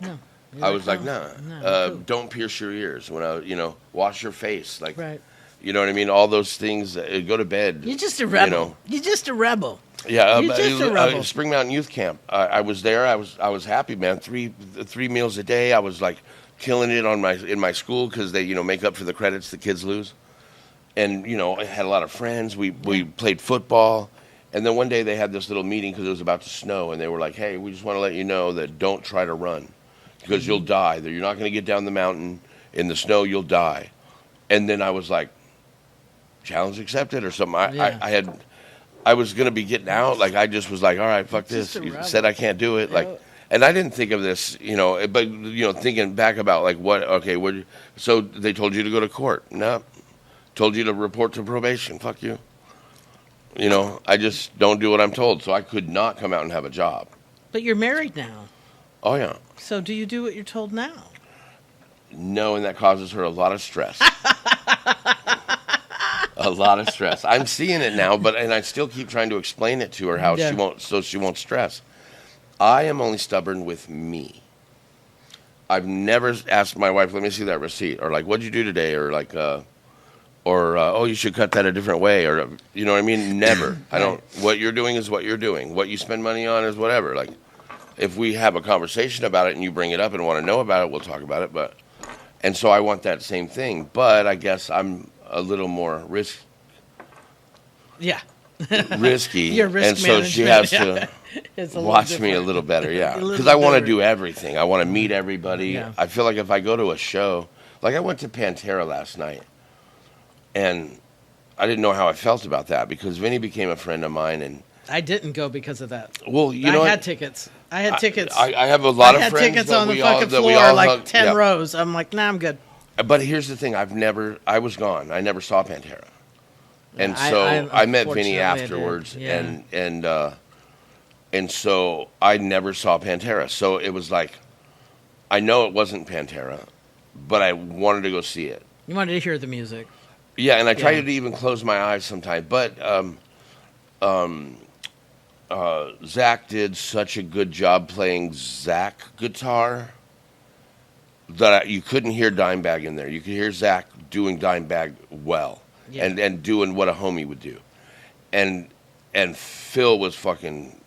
No. I was like, nah, cool. don't pierce your ears. Wash your face, like, Right. you know what I mean? All those things. Go to bed. You're just a rebel. You're just a rebel. Yeah, You're just a rebel. Spring Mountain Youth Camp. I was there. I was happy, man. Three meals a day. I was like killing it in my school because they make up for the credits the kids lose. And I had a lot of friends. We played football, and then one day they had this little meeting because it was about to snow, and they were like, "Hey, we just want to let you know that don't try to run because you'll die. That you're not going to get down the mountain in the snow. You'll die." And then I was like, challenge accepted or something. I was going to be getting out. Like, I just was like, all right, fuck this. You said I can't do it. Like, and I didn't think of this, but, thinking back about, like, so they told you to go to court. No. Told you to report to probation. Fuck you. I just don't do what I'm told. So I could not come out and have a job. But you're married now. Oh, yeah. So do you do what you're told now? No, and that causes her a lot of stress. A lot of stress. I'm seeing it now, and I still keep trying to explain it to her how she won't stress. I am only stubborn with me. I've never asked my wife, "Let me see that receipt," or like, "What'd you do today?" or like, "Oh, you should cut that a different way," or you know what I mean? Never. I don't. What you're doing is what you're doing. What you spend money on is whatever. Like, if we have a conversation about it and you bring it up and want to know about it, we'll talk about it. And so I want that same thing, but I guess I'm a little more risky. Your risk and so she has to watch me a little better, because I want to do everything. I want to meet everybody. Yeah. I feel like if I go to a show, like I went to Pantera last night, and I didn't know how I felt about that because Vinny became a friend of mine, and I didn't go because of that. Well, I had tickets. I had tickets. I have a lot of friends. I had tickets on the fucking floor, like 10 rows. I'm like, nah, I'm good. But here's the thing: I was gone. I never saw Pantera, and so I met Vinny afterwards, and so I never saw Pantera. So it was like, I know it wasn't Pantera, but I wanted to go see it. You wanted to hear the music. Yeah, and I tried to even close my eyes sometimes, but Zach did such a good job playing Zach guitar that you couldn't hear Dimebag in there. You could hear Zach doing Dimebag well, and doing what a homie would do, and Phil was fucking.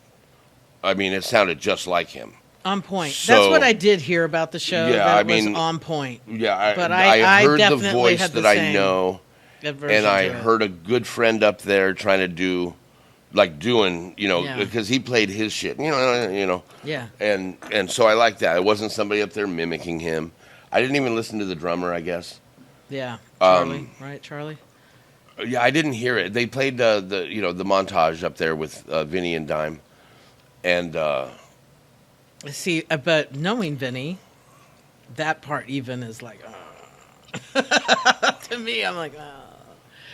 I mean, it sounded just like him. On point. So, that's what I did hear about the show. Yeah, that was on point. Yeah, but I heard definitely the voice had the that same I know, and I heard a good friend up there trying to do. Because he played his shit, Yeah. And so I like that. It wasn't somebody up there mimicking him. I didn't even listen to the drummer, I guess. Yeah. Charlie, right, Charlie? Yeah, I didn't hear it. They played the montage up there with Vinny and Dime, and see, but knowing Vinny, that part even is like, to me, I'm like,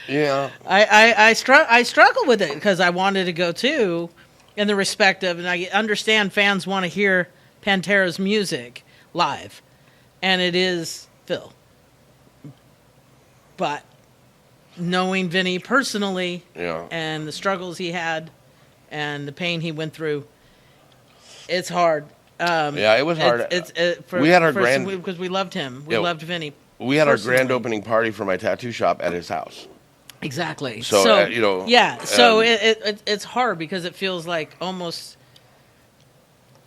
yeah. I struggle with it because I wanted to go too, in the respect of, and I understand fans want to hear Pantera's music live, and it is Phil. But knowing Vinny personally, and the struggles he had, and the pain he went through, it's hard. It was hard. We had our grand because we loved him. We loved Vinny. We had our grand opening party for my tattoo shop at his house. Exactly. So So it's hard because it feels like almost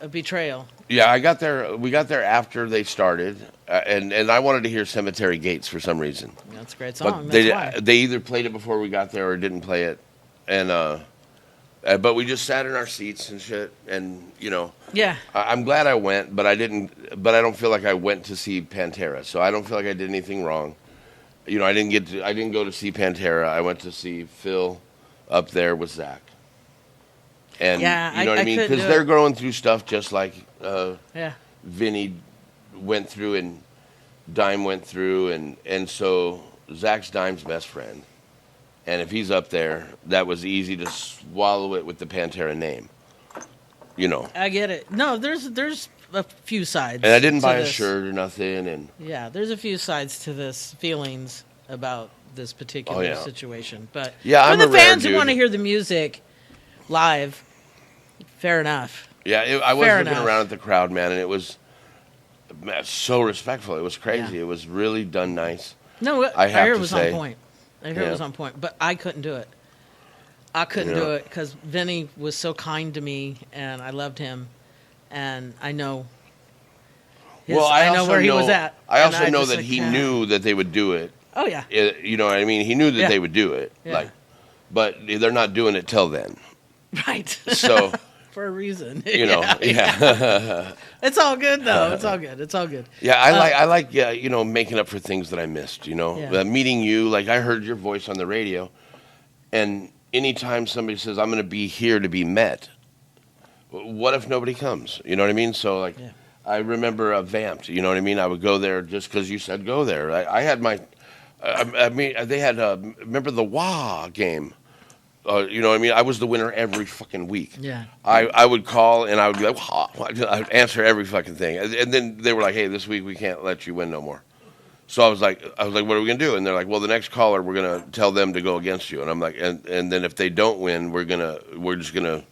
a betrayal. Yeah, we got there after they started, and I wanted to hear Cemetery Gates for some reason. That's a great song. But they either played it before we got there or didn't play it, and but we just sat in our seats and shit, and Yeah. I'm glad I went, but I don't feel like I went to see Pantera, so I don't feel like I did anything wrong. I didn't go to see Pantera. I went to see Phil up there with Zach. And you know what I mean? Because they're going through stuff just like Vinny went through and Dime went through, and so Zach's Dime's best friend. And if he's up there, that was easy to swallow it with the Pantera name. I get it. No, there's a few sides. And I didn't to buy a this. shirt or nothing. And Yeah, there's a few sides to this feelings about this particular situation. But yeah, for I'm the a rare fans who dude. want to hear the music live, fair enough. Yeah, I was Fair looking enough. around at the crowd, man, and it was so respectful. It was crazy. Yeah. It was really done nice. No, I I have hear it to was say. on point. I hear it Yeah. was on point, but I couldn't do it. I couldn't Yeah. do it because Vinny was so kind to me, and I loved him, and I know. I know where he was at. I and also know just that like, he "Ah." knew that they would do it. Oh yeah, You know what I mean? He knew that Yeah. they would do it. Yeah. But they're not doing it till then. right. So, For a reason, yeah. It's all good though. It's all good. It's all good. Yeah, I like making up for things that I missed, Yeah. Meeting you, like I heard your voice on the radio, and anytime somebody says, I'm going to be here to be met, what if nobody comes? You know what I mean? So, like, Yeah. I remember Vamped, you know what I mean? I would go there just because you said go there. I had my, they had, remember the WA game? You know what I mean? I was the winner every fucking week. Yeah. I would call and I would be like, "Wah." I'd answer every fucking thing. And then they were like, hey, this week we can't let you win no more. So I was like, what are we going to do? And they're like, well, the next caller, we're going to tell them to go against you. And I'm like, and then if they don't win, we're just going to.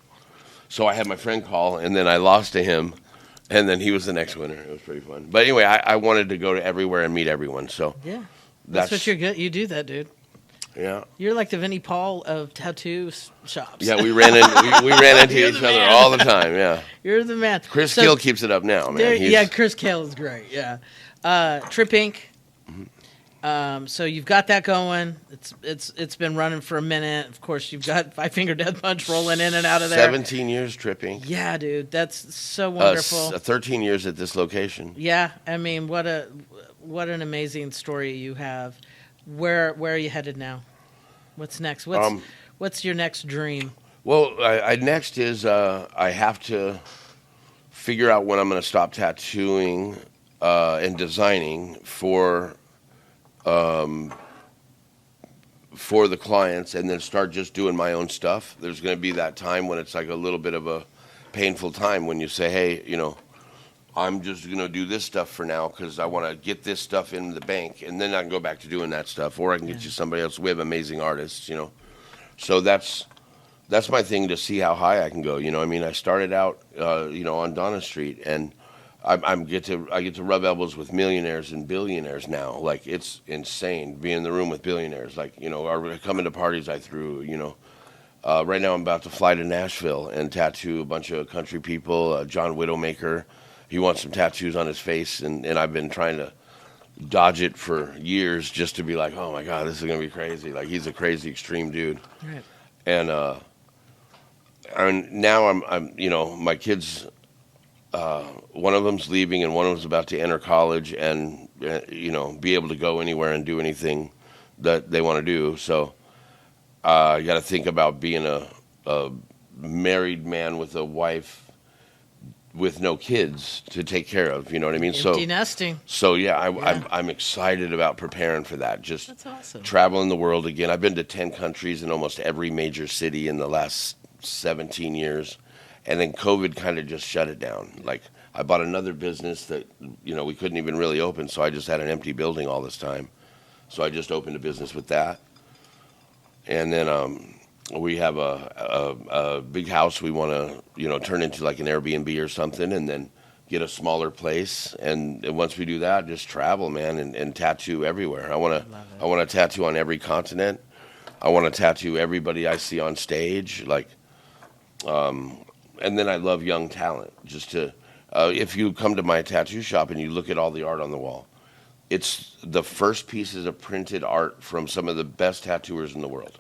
So I had my friend call and then I lost to him. And then he was the next winner. It was pretty fun. But anyway, I wanted to go to everywhere and meet everyone. So Yeah. That's what you're good. You do that, dude. Yeah. You're like the Vinnie Paul of tattoo shops. Yeah, we ran into You're each the other man. all the time. Yeah. You're the man. Chris So, Gill keeps it up now, man. yeah, Chris Kale is great. Yeah. Trip Inc. So you've got that going. It's been running for a minute. Of course, you've got Five Finger Death Punch rolling in and out of there. 17 years tripping. Yeah, dude, that's so wonderful. 13 years at this location. Yeah, I mean, what an amazing story you have. Where are you headed now? What's next? What's your next dream? Well, next is I have to figure out when I'm going to stop tattooing and designing for the clients, and then start just doing my own stuff. There's going to be that time when it's like a little bit of a painful time when you say, hey, I'm just going to do this stuff for now because I want to get this stuff in the bank, and then I can go back to doing that stuff, or I can get you somebody else. We have amazing artists, So that's my thing, to see how high I can go. I mean, I started out, on Donna Street, and I get to rub elbows with millionaires and billionaires now. Like, it's insane, be in the room with billionaires. Like, or coming to parties I threw. Right now I'm about to fly to Nashville and tattoo a bunch of country people. John Widowmaker, he wants some tattoos on his face, and I've been trying to dodge it for years just to be like, oh my God, this is gonna be crazy. Like, he's a crazy extreme dude. Right. And now I'm my kids. One of them's leaving, and one of them's about to enter college, and be able to go anywhere and do anything that they want to do. So I got to think about being a married man with a wife with no kids to take care of. You know what I mean? Empty nesting. So yeah, I'm excited about preparing for that. Just That's awesome. traveling the world again. I've been to 10 countries in almost every major city in the last 17 years. And then COVID kind of just shut it down. Like, I bought another business that, we couldn't even really open, so I just had an empty building all this time. So I just opened a business with that. And then we have a big house we want to, turn into like an Airbnb or something, and then get a smaller place. And once we do that, just travel, man, and tattoo everywhere. I want to tattoo on every continent. I want to tattoo everybody I see on stage. Like, and then I love young talent. Just to, if you come to my tattoo shop and you look at all the art on the wall, it's the first pieces of printed art from some of the best tattooers in the world.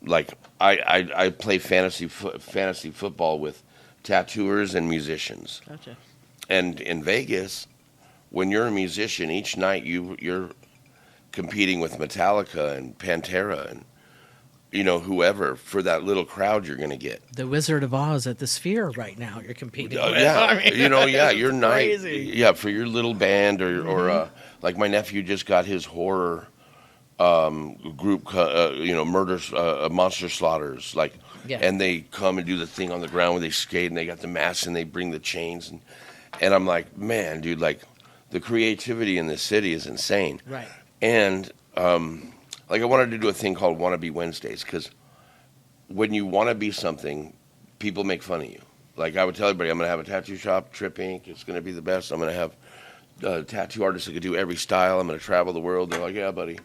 Like, I play fantasy football with tattooers and musicians. Gotcha. And in Vegas, when you're a musician, each night you're competing with Metallica and Pantera and whoever, for that little crowd you're going to get. The Wizard of Oz at the Sphere right now. You're competing. With. Yeah, I mean, your night. crazy. Yeah, for your little band or like my nephew just got his horror group, Monster Slaughters. Like, Yeah. And they come and do the thing on the ground where they skate, and they got the masks, and they bring the chains, and I'm like, man, dude, like the creativity in this city is insane. Right. And like I wanted to do a thing called Wannabe Wednesdays, because when you want to be something, people make fun of you. Like I would tell everybody, I'm going to have a tattoo shop, Trip Inc. It's going to be the best. I'm going to have tattoo artists that could do every style. I'm going to travel the world. They're like, yeah, buddy.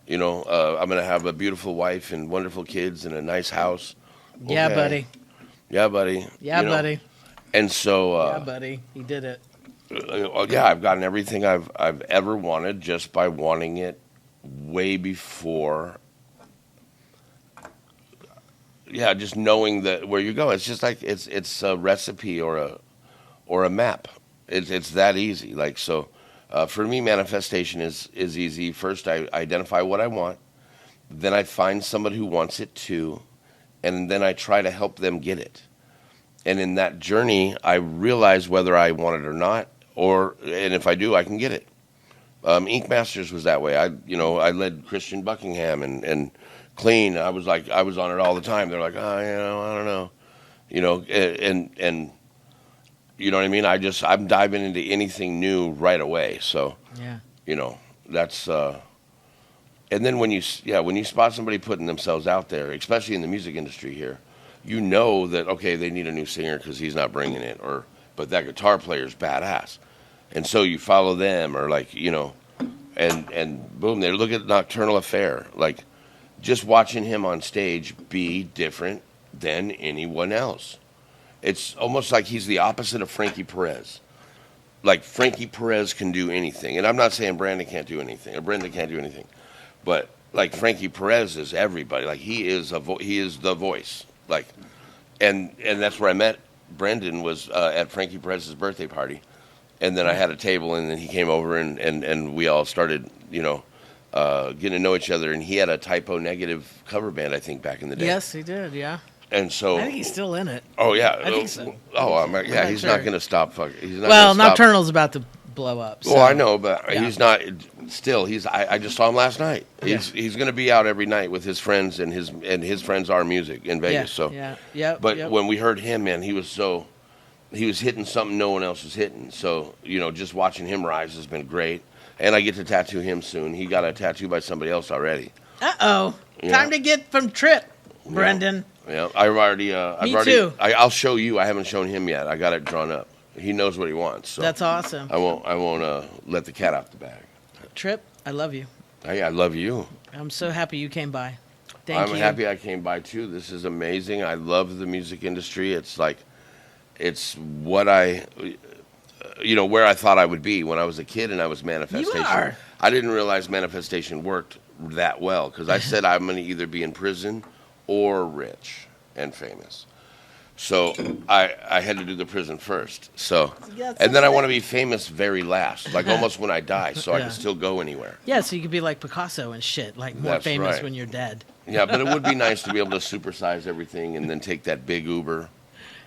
You know, I'm going to have a beautiful wife and wonderful kids and a nice house. Yeah, Okay. buddy. Yeah, buddy. Yeah, You know? buddy. And so, Yeah, buddy. He did it. yeah, I've gotten everything I've ever wanted just by wanting it way before. Yeah, just knowing that where you go. It's just like it's a recipe or a map. It's that easy. Like so, for me, manifestation is easy. First, I identify what I want, then I find somebody who wants it too, and then I try to help them get it. And in that journey, I realize whether I want it or not, and if I do, I can get it. Ink Masters was that way. I led Christian Buckingham and Clean. I was on it all the time. They're like, oh, I don't know, and you know what I mean. I'm diving into anything new right away. So Yeah. That's. And then when you spot somebody putting themselves out there, especially in the music industry here, you know that okay, they need a new singer because he's not bringing it, but that guitar player's badass, and so you follow them, or and boom, they look at Nocturnal Affair, like just watching him on stage be different than anyone else. It's almost like he's the opposite of Frankie Perez. Like Frankie Perez can do anything, and I'm not saying Brandon can't do anything or Brenda can't do anything, but like Frankie Perez is everybody. Like he is the voice. Like, and that's where I met Brendan was at Frankie Perez's birthday party, and then I had a table, and then he came over and we all started getting to know each other. And he had a Typo Negative cover band, I think, back in the day. Yes, he did. Yeah. And so I think he's still in it. Oh yeah, I think so. Oh yeah, I'm he's sure. not going to stop. He's not. Well, gonna stop. Nocturnal's about to blow up. So. Well, I know, but Yeah. he's not. Still, I just saw him last night. He's going to be out every night with his friends, and his friends are music in Vegas. So But when we heard him, man, he was hitting something no one else was hitting. So just watching him rise has been great. And I get to tattoo him soon. He got a tattoo by somebody else already. Uh-oh. Yeah. Time to get from Trip, Brendan. Yeah, I've already. Too. I'll show you. I haven't shown him yet. I got it drawn up. He knows what he wants. So That's awesome. I won't let the cat out the bag. Trip, I love you. Hey, I love you. I'm so happy you came by. Thank you. I'm happy I came by too. This is amazing. I love the music industry. It's what where I thought I would be when I was a kid, and I was manifestation. You are. I didn't realize manifestation worked that well because I said I'm going to either be in prison or rich and famous. So I had to do the prison first. So and then I want to be famous very last, like almost when I die, so I can still go anywhere. Yeah, so you could be like Picasso and shit, like more That's famous right. when you're dead. Yeah, but it would be nice to be able to supersize everything and then take that big Uber.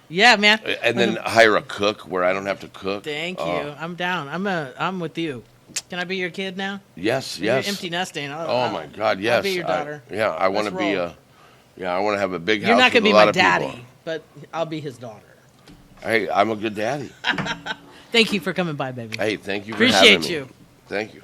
Yeah, man. And then hire a cook where I don't have to cook. Thank you. I'm down. I'm with you. Can I be your kid now? Yes. You're empty nesting. Oh my God, yes. I'll be your daughter. I want to be roll. I want to have a big house. You're not going to be my daddy, but I'll be his daughter. Hey, I'm a good daddy. Thank you for coming by, baby. Hey, thank you for Appreciate having me. you. Thank you.